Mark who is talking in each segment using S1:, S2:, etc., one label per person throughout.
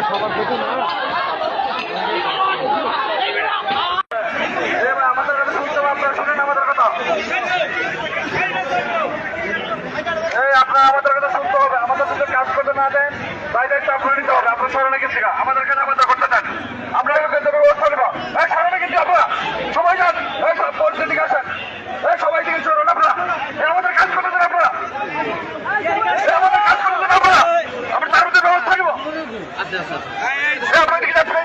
S1: সবার প্রতি না আমাদের কথা শুনতে হবে, আপনারা শুনেন আমাদের কথা। আপনারা আমাদের কথা শুনতে হবে, আমাদের যদি কাজ করতে না দেন তাই দায়িত্ব আপনারা নিতে হবে। আপনার স্মরণে গেছি আমাদের কাছে আমাদের করতে দেন, আমরা ব্যবস্থা নেব। স্মরণে গেছি আপনারা সবাই যান, পরিস্থিতি আসেন, সবাই থেকে চলুন। আপনারা আমাদের কাজ করতে দেন, আপনারা আমাদের কাজ করতে দেন, আপনারা আমরা তার মধ্যে ব্যবস্থা নেব।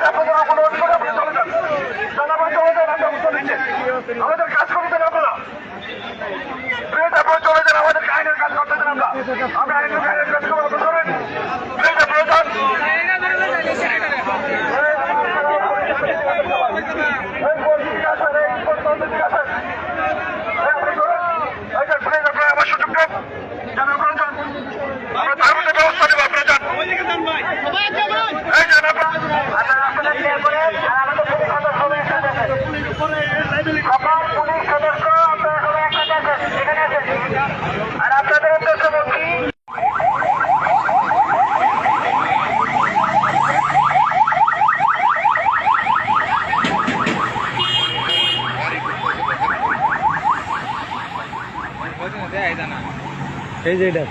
S1: আপনাদের অনুরোধ করে আপনারা চলে যান, চলে যান, আমরা উত্তর দিচ্ছি। আমাদের কাজ করতে দেন আপনারা, আপনারা চলে যান, আমাদের আইনের কাজ করতে দেন। আমরা আইনের কাজ করবো, আপনারা শোনেন আপনারা যান। আমার সুযোগ দেন, আপনারা যান, আমরা তার মধ্যে ব্যবস্থা নেব। আপনারা যান, পুলিশ সদস্য আপনারা সবাই একসাথে আছেন, এখানে আছেন। আর আপনাদের উদ্দেশ্য বলছি,
S2: এই যে এটা